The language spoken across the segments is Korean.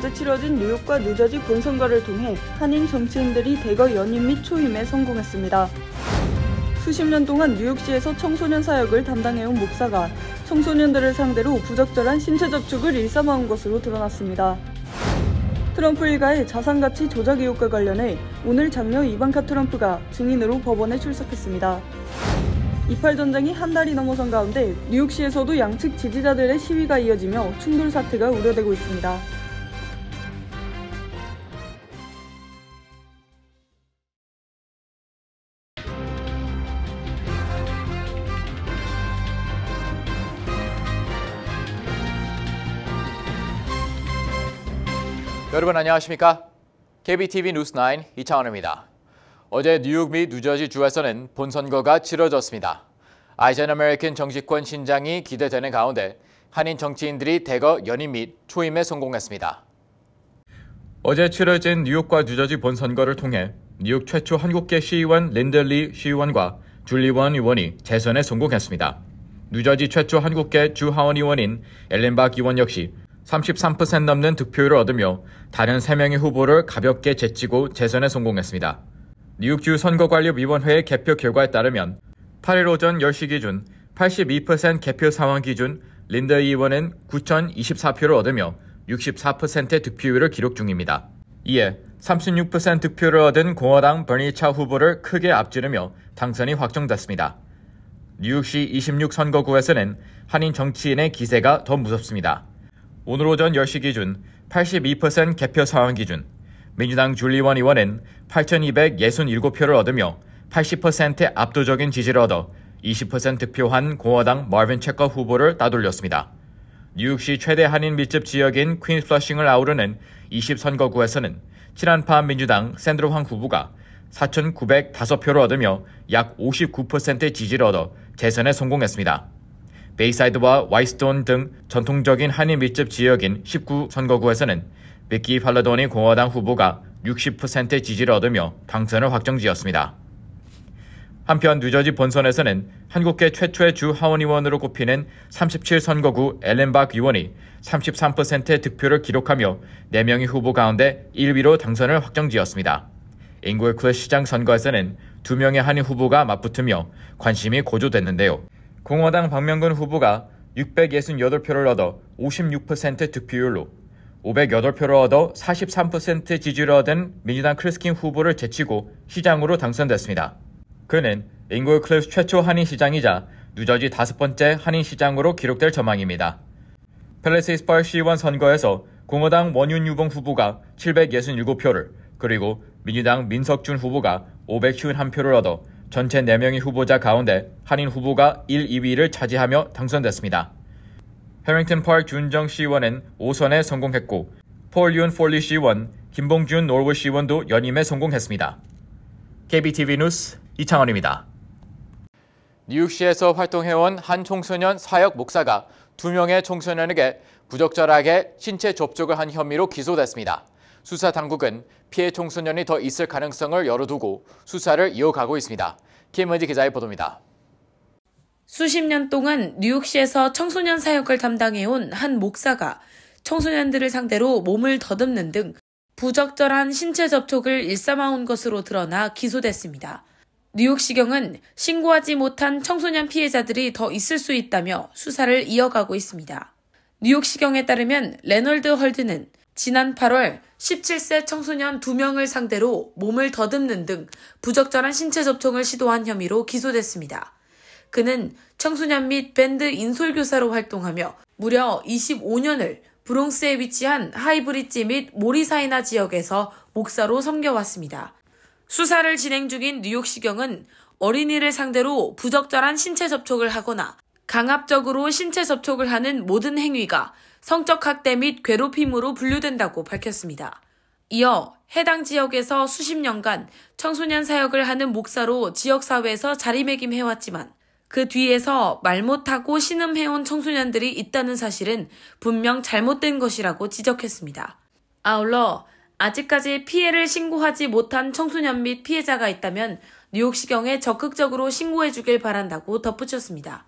어제 치러진 뉴욕과 뉴저지 본선거를 통해 한인 정치인들이 대거 연임 및 초임에 성공했습니다. 수십 년 동안 뉴욕시에서 청소년 사역을 담당해온 목사가 청소년들을 상대로 부적절한 신체 접촉을 일삼아온 것으로 드러났습니다. 트럼프 일가의 자산가치 조작 의혹과 관련해 오늘 장녀 이방카 트럼프가 증인으로 법원에 출석했습니다. 이팔 전쟁이 한 달이 넘어선 가운데 뉴욕시에서도 양측 지지자들의 시위가 이어지며 충돌 사태가 우려되고 있습니다. 여러분 안녕하십니까? KBTV 뉴스9 이창원입니다. 어제 뉴욕 및 뉴저지 주에서는 본선거가 치러졌습니다. 아이젠 아메리칸 정치권 신장이 기대되는 가운데 한인 정치인들이 대거 연임 및 초임에 성공했습니다. 어제 치러진 뉴욕과 뉴저지 본선거를 통해 뉴욕 최초 한국계 시의원 린들리 시의원과 줄리원 의원이 재선에 성공했습니다. 뉴저지 최초 한국계 주하원 의원인 엘렌 박 의원 역시 33% 넘는 득표율을 얻으며 다른 3명의 후보를 가볍게 제치고 재선에 성공했습니다. 뉴욕주 선거관리위원회의 개표 결과에 따르면 8일 오전 10시 기준 82% 개표 상황 기준 린더 의원은 9,024표를 얻으며 64%의 득표율을 기록 중입니다. 이에 36% 득표를 얻은 공화당 버니 차 후보를 크게 앞지르며 당선이 확정됐습니다. 뉴욕시 26 선거구에서는 한인 정치인의 기세가 더 무섭습니다. 오늘 오전 10시 기준 82% 개표 상황 기준 민주당 줄리원 의원은 8,267표를 얻으며 80%의 압도적인 지지를 얻어 20% 득표한 공화당 마빈 체커 후보를 따돌렸습니다. 뉴욕시 최대 한인 밀집 지역인 퀸스 플러싱을 아우르는 20선거구에서는 친한파 민주당 샌드로 황 후보가 4,905표를 얻으며 약 59%의 지지를 얻어 재선에 성공했습니다. 베이사이드와 와이스톤 등 전통적인 한인 밀집 지역인 19선거구에서는 비키 팔라도니 공화당 후보가 60%의 지지를 얻으며 당선을 확정지었습니다. 한편 뉴저지 본선에서는 한국계 최초의 주 하원의원으로 꼽히는 37선거구 엘렌 박 의원이 33%의 득표를 기록하며 4명의 후보 가운데 1위로 당선을 확정지었습니다. 잉글클 시장 선거에서는 2명의 한인 후보가 맞붙으며 관심이 고조됐는데요. 공화당 박명근 후보가 668표를 얻어 56%의 득표율로 508표를 얻어 43% 지지를 얻은 민주당 크리스킨 후보를 제치고 시장으로 당선됐습니다. 그는 잉글클리프 최초 한인 시장이자 뉴저지 5번째 한인 시장으로 기록될 전망입니다. 팰리세이드 파크 시의원 선거에서 공화당 원윤 유봉 후보가 767표를 그리고 민주당 민석준 후보가 551표를 얻어 전체 4명의 후보자 가운데 한인 후보가 1, 2위를 차지하며 당선됐습니다. 해밍턴 파크 준정 시의원은 5선에 성공했고 폴 윤 폴리 시의원, 김봉준 노르우 시의원도 연임에 성공했습니다. KBTV 뉴스 이창원입니다. 뉴욕시에서 활동해온 한 청소년 사역 목사가 2명의 청소년에게 부적절하게 신체 접촉을 한 혐의로 기소됐습니다. 수사 당국은 피해 청소년이 더 있을 가능성을 열어두고 수사를 이어가고 있습니다. 김은지 기자의 보도입니다. 수십 년 동안 뉴욕시에서 청소년 사역을 담당해온 한 목사가 청소년들을 상대로 몸을 더듬는 등 부적절한 신체 접촉을 일삼아온 것으로 드러나 기소됐습니다. 뉴욕시경은 신고하지 못한 청소년 피해자들이 더 있을 수 있다며 수사를 이어가고 있습니다. 뉴욕시경에 따르면 레널드 헐드는 지난 8월 17세 청소년 2명을 상대로 몸을 더듬는 등 부적절한 신체 접촉을 시도한 혐의로 기소됐습니다. 그는 청소년 및 밴드 인솔교사로 활동하며 무려 25년을 브롱스에 위치한 하이브리지 및 모리사이나 지역에서 목사로 섬겨왔습니다. 수사를 진행 중인 뉴욕시경은 어린이를 상대로 부적절한 신체 접촉을 하거나 강압적으로 신체 접촉을 하는 모든 행위가 성적 학대 및 괴롭힘으로 분류된다고 밝혔습니다. 이어 해당 지역에서 수십 년간 청소년 사역을 하는 목사로 지역사회에서 자리매김해왔지만 그 뒤에서 말 못하고 신음해온 청소년들이 있다는 사실은 분명 잘못된 것이라고 지적했습니다. 아울러 아직까지 피해를 신고하지 못한 청소년 및 피해자가 있다면 뉴욕시경에 적극적으로 신고해주길 바란다고 덧붙였습니다.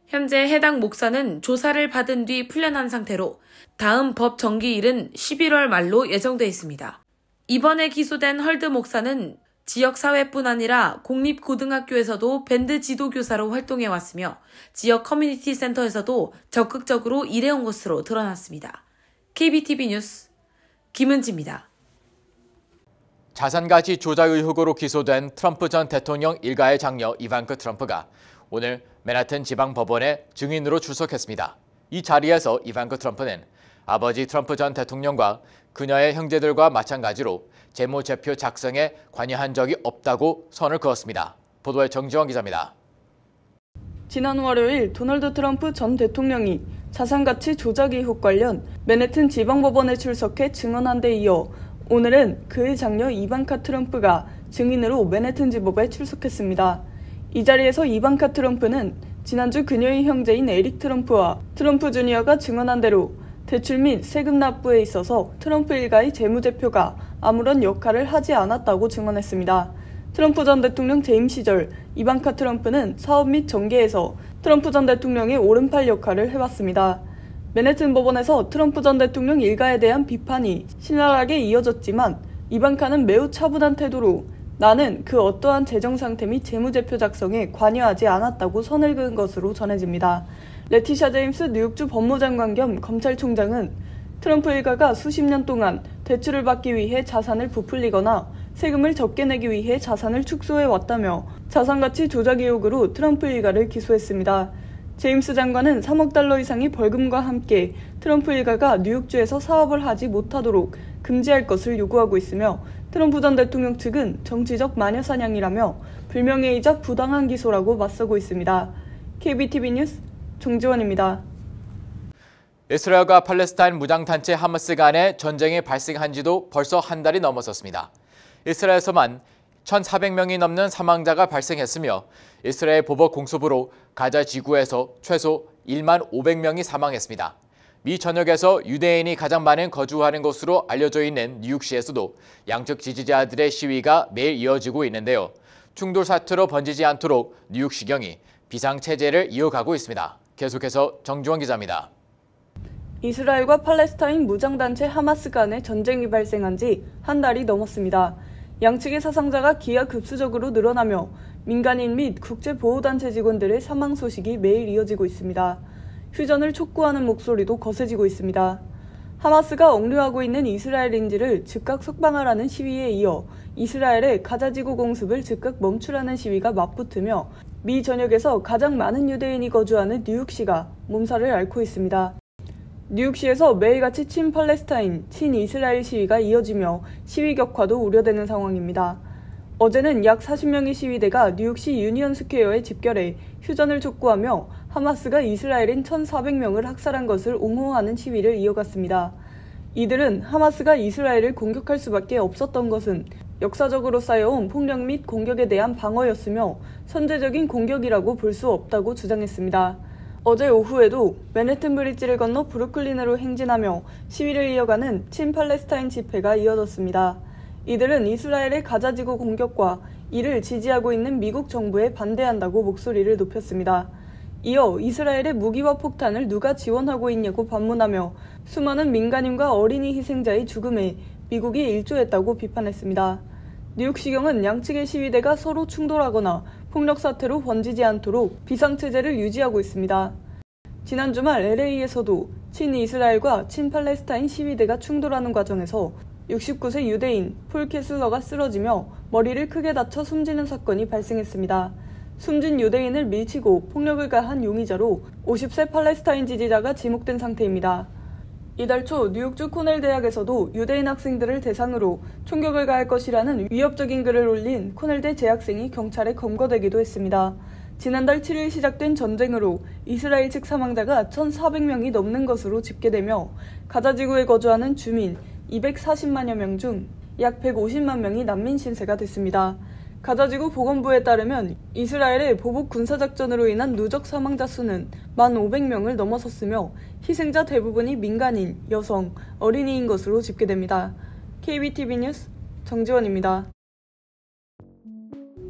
현재 해당 목사는 조사를 받은 뒤 풀려난 상태로 다음 법 정기일은 11월 말로 예정돼 있습니다. 이번에 기소된 헐드 목사는 지역사회뿐 아니라 공립고등학교에서도 밴드 지도교사로 활동해왔으며 지역 커뮤니티 센터에서도 적극적으로 일해온 것으로 드러났습니다. KBTV 뉴스 김은지입니다. 자산가치 조작 의혹으로 기소된 트럼프 전 대통령 일가의 장녀 이반카 트럼프가 오늘 맨하튼 지방법원에 증인으로 출석했습니다. 이 자리에서 이반카 트럼프는 아버지 트럼프 전 대통령과 그녀의 형제들과 마찬가지로 재무제표 작성에 관여한 적이 없다고 선을 그었습니다. 보도에 정지원 기자입니다. 지난 월요일 도널드 트럼프 전 대통령이 자산가치 조작 의혹 관련 맨해튼 지방법원에 출석해 증언한 데 이어 오늘은 그의 장녀 이반카 트럼프가 증인으로 맨해튼 지법에 출석했습니다. 이 자리에서 이반카 트럼프는 지난주 그녀의 형제인 에릭 트럼프와 트럼프 주니어가 증언한 대로 대출 및 세금 납부에 있어서 트럼프 일가의 재무제표가 아무런 역할을 하지 않았다고 증언했습니다. 트럼프 전 대통령 재임 시절 이반카 트럼프는 사업 및 정계에서 트럼프 전 대통령의 오른팔 역할을 해왔습니다. 맨해튼 법원에서 트럼프 전 대통령 일가에 대한 비판이 신랄하게 이어졌지만 이반카는 매우 차분한 태도로 나는 그 어떠한 재정 상태 및 재무제표 작성에 관여하지 않았다고 선을 그은 것으로 전해집니다. 레티샤 제임스 뉴욕주 법무장관 겸 검찰총장은 트럼프 일가가 수십 년 동안 대출을 받기 위해 자산을 부풀리거나 세금을 적게 내기 위해 자산을 축소해 왔다며 자산가치 조작 의혹으로 트럼프 일가를 기소했습니다. 제임스 장관은 3억 달러 이상의 벌금과 함께 트럼프 일가가 뉴욕주에서 사업을 하지 못하도록 금지할 것을 요구하고 있으며 트럼프 전 대통령 측은 정치적 마녀사냥이라며 불명예이자 부당한 기소라고 맞서고 있습니다. KBTV 뉴스 정지원입니다. 이스라엘과 팔레스타인 무장단체 하마스 간의 전쟁이 발생한 지도 벌써 한 달이 넘어섰습니다. 이스라엘에서만 1,400명이 넘는 사망자가 발생했으며 이스라엘 보복 공습으로 가자 지구에서 최소 1만 500명이 사망했습니다. 미 전역에서 유대인이 가장 많은 거주하는 곳으로 알려져 있는 뉴욕시에서도 양측 지지자들의 시위가 매일 이어지고 있는데요. 충돌 사태로 번지지 않도록 뉴욕시경이 비상체제를 이어가고 있습니다. 계속해서 정주원 기자입니다. 이스라엘과 팔레스타인 무장단체 하마스 간의 전쟁이 발생한 지 한 달이 넘었습니다. 양측의 사상자가 기하급수적으로 늘어나며 민간인 및 국제보호단체 직원들의 사망 소식이 매일 이어지고 있습니다. 휴전을 촉구하는 목소리도 거세지고 있습니다. 하마스가 억류하고 있는 이스라엘인지를 즉각 석방하라는 시위에 이어 이스라엘의 가자지구 공습을 즉각 멈추라는 시위가 맞붙으며 미 전역에서 가장 많은 유대인이 거주하는 뉴욕시가 몸살을 앓고 있습니다. 뉴욕시에서 매일같이 친팔레스타인, 친이스라엘 시위가 이어지며 시위 격화도 우려되는 상황입니다. 어제는 약 40명의 시위대가 뉴욕시 유니언 스퀘어에 집결해 휴전을 촉구하며 하마스가 이스라엘인 1,400명을 학살한 것을 옹호하는 시위를 이어갔습니다. 이들은 하마스가 이스라엘을 공격할 수밖에 없었던 것은 역사적으로 쌓여온 폭력 및 공격에 대한 방어였으며 선제적인 공격이라고 볼 수 없다고 주장했습니다. 어제 오후에도 맨해튼 브릿지를 건너 브루클린으로 행진하며 시위를 이어가는 친팔레스타인 집회가 이어졌습니다. 이들은 이스라엘의 가자지구 공격과 이를 지지하고 있는 미국 정부에 반대한다고 목소리를 높였습니다. 이어 이스라엘의 무기와 폭탄을 누가 지원하고 있냐고 반문하며 수많은 민간인과 어린이 희생자의 죽음에 미국이 일조했다고 비판했습니다. 뉴욕시경은 양측의 시위대가 서로 충돌하거나 폭력 사태로 번지지 않도록 비상체제를 유지하고 있습니다. 지난 주말 LA에서도 친이스라엘과 친팔레스타인 시위대가 충돌하는 과정에서 69세 유대인 폴 캐슬러가 쓰러지며 머리를 크게 다쳐 숨지는 사건이 발생했습니다. 숨진 유대인을 밀치고 폭력을 가한 용의자로 50세 팔레스타인 지지자가 지목된 상태입니다. 이달 초 뉴욕주 코넬 대학에서도 유대인 학생들을 대상으로 총격을 가할 것이라는 위협적인 글을 올린 코넬대 재학생이 경찰에 검거되기도 했습니다. 지난달 7일 시작된 전쟁으로 이스라엘 측 사망자가 1,400명이 넘는 것으로 집계되며 가자지구에 거주하는 주민 240만여 명 중 약 150만 명이 난민 신세가 됐습니다. 가자지구 보건부에 따르면 이스라엘의 보복 군사작전으로 인한 누적 사망자 수는 1,500명을 넘어섰으며 희생자 대부분이 민간인, 여성, 어린이인 것으로 집계됩니다. KBTV 뉴스 정지원입니다.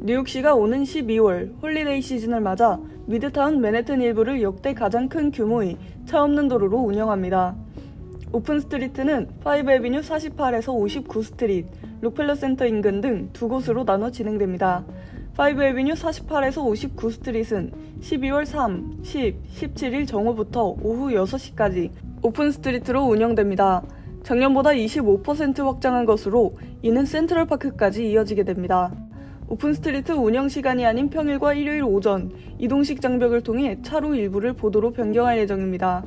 뉴욕시가 오는 12월 홀리데이 시즌을 맞아 미드타운 맨해튼 일부를 역대 가장 큰 규모의 차 없는 도로로 운영합니다. 오픈스트리트는 5에비뉴 48에서 59 스트릿, 록펠러 센터 인근 등 두 곳으로 나눠 진행됩니다. 5에비뉴 48에서 59 스트릿은 12월 3, 10, 17일 정오부터 오후 6시까지 오픈스트리트로 운영됩니다. 작년보다 25% 확장한 것으로 이는 센트럴파크까지 이어지게 됩니다. 오픈스트리트 운영 시간이 아닌 평일과 일요일 오전, 이동식 장벽을 통해 차로 일부를 보도로 변경할 예정입니다.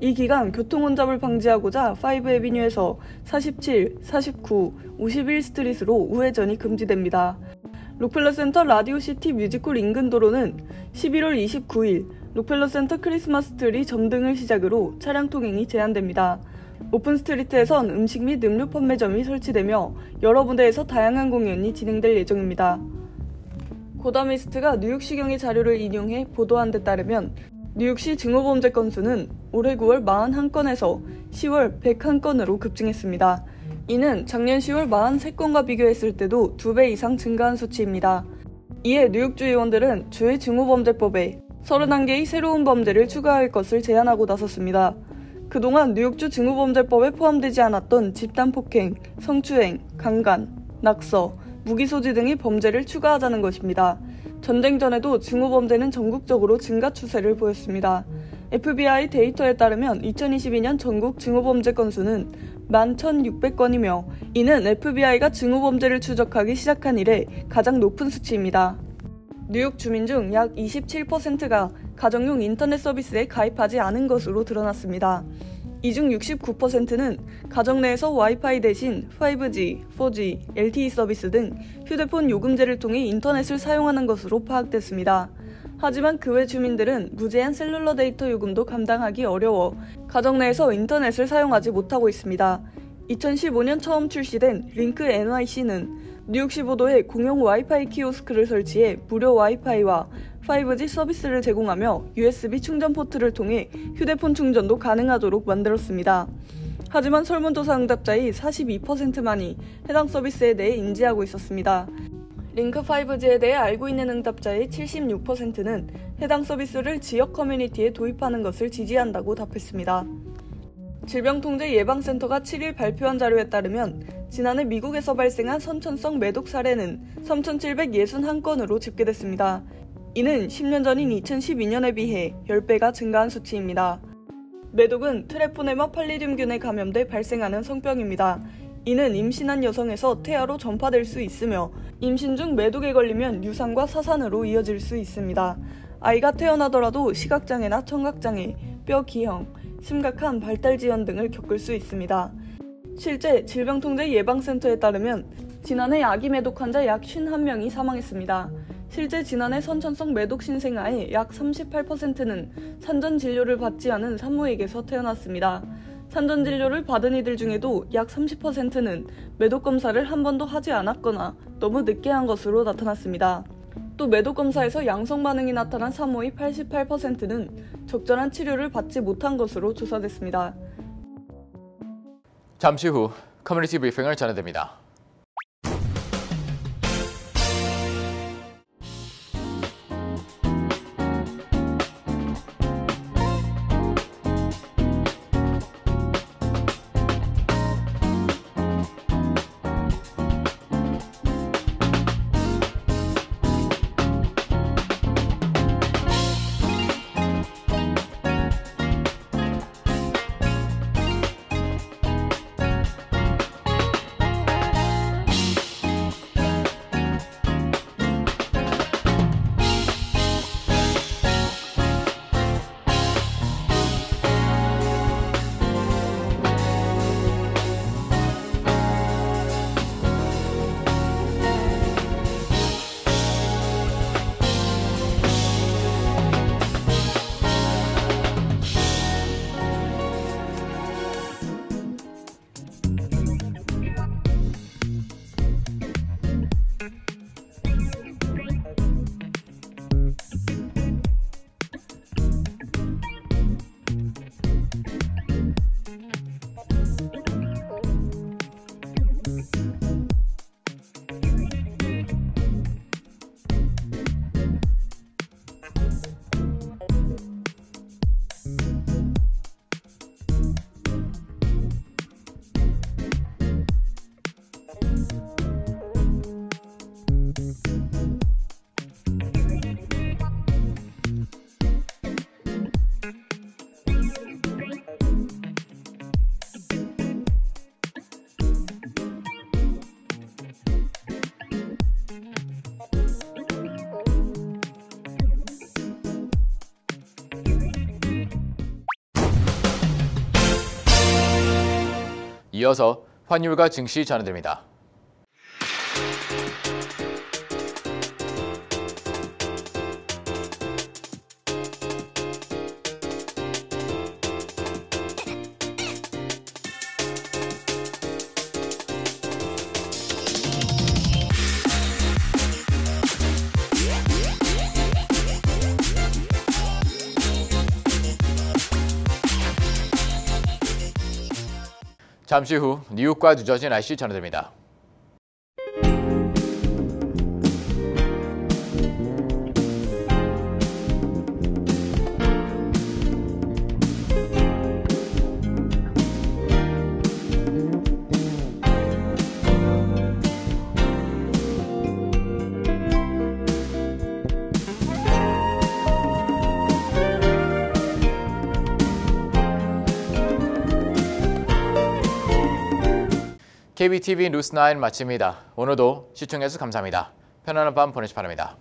이 기간 교통 혼잡을 방지하고자 5에비뉴에서 47, 49, 51 스트릿으로 우회전이 금지됩니다. 록펠러 센터 라디오 시티 뮤지컬 인근 도로는 11월 29일 록펠러 센터 크리스마스 트리 점등을 시작으로 차량 통행이 제한됩니다. 오픈스트리트에선 음식 및 음료 판매점이 설치되며 여러 군데에서 다양한 공연이 진행될 예정입니다. 고다미스트가 뉴욕시경의 자료를 인용해 보도한 데 따르면 뉴욕시 증오범죄 건수는 올해 9월 41건에서 10월 101건으로 급증했습니다. 이는 작년 10월 43건과 비교했을 때도 2배 이상 증가한 수치입니다. 이에 뉴욕주 의원들은 주의 증오범죄법에 31개의 새로운 범죄를 추가할 것을 제안하고 나섰습니다. 그동안 뉴욕주 증오범죄법에 포함되지 않았던 집단폭행, 성추행, 강간, 낙서, 무기소지 등의 범죄를 추가하자는 것입니다. 전쟁 전에도 증오범죄는 전국적으로 증가 추세를 보였습니다. FBI 데이터에 따르면 2022년 전국 증오범죄 건수는 11,600건이며 이는 FBI가 증오범죄를 추적하기 시작한 이래 가장 높은 수치입니다. 뉴욕 주민 중 약 27%가 가정용 인터넷 서비스에 가입하지 않은 것으로 드러났습니다. 이 중 69%는 가정 내에서 와이파이 대신 5G, 4G, LTE 서비스 등 휴대폰 요금제를 통해 인터넷을 사용하는 것으로 파악됐습니다. 하지만 그 외 주민들은 무제한 셀룰러 데이터 요금도 감당하기 어려워 가정 내에서 인터넷을 사용하지 못하고 있습니다. 2015년 처음 출시된 링크 NYC는 뉴욕시 보도에 공용 와이파이 키오스크를 설치해 무료 와이파이와 5G 서비스를 제공하며 USB 충전 포트를 통해 휴대폰 충전도 가능하도록 만들었습니다. 하지만 설문조사 응답자의 42%만이 해당 서비스에 대해 인지하고 있었습니다. 링크 5G에 대해 알고 있는 응답자의 76%는 해당 서비스를 지역 커뮤니티에 도입하는 것을 지지한다고 답했습니다. 질병통제예방센터가 7일 발표한 자료에 따르면 지난해 미국에서 발생한 선천성 매독 사례는 3,761건으로 집계됐습니다. 이는 10년 전인 2012년에 비해 10배가 증가한 수치입니다. 매독은 트레포네마 팔리듐균에 감염돼 발생하는 성병입니다. 이는 임신한 여성에서 태아로 전파될 수 있으며 임신 중 매독에 걸리면 유산과 사산으로 이어질 수 있습니다. 아이가 태어나더라도 시각장애나 청각장애, 뼈 기형, 심각한 발달 지연 등을 겪을 수 있습니다. 실제 질병통제예방센터에 따르면 지난해 아기 매독 환자 약 51명이 사망했습니다. 실제 지난해 선천성 매독 신생아의 약 38%는 산전 진료를 받지 않은 산모에게서 태어났습니다. 산전 진료를 받은 이들 중에도 약 30%는 매독 검사를 한 번도 하지 않았거나 너무 늦게 한 것으로 나타났습니다. 또 매독 검사에서 양성 반응이 나타난 산모의 88%는 적절한 치료를 받지 못한 것으로 조사됐습니다. 잠시 후 커뮤니티 브리핑을 전해드립니다. 이어서 환율과 증시 전해드립니다. 잠시 후 뉴욕과 뉴저지 날씨 전해드립니다. KBTV 뉴스9 마칩니다. 오늘도 시청해주셔서 감사합니다. 편안한 밤 보내시 바랍니다.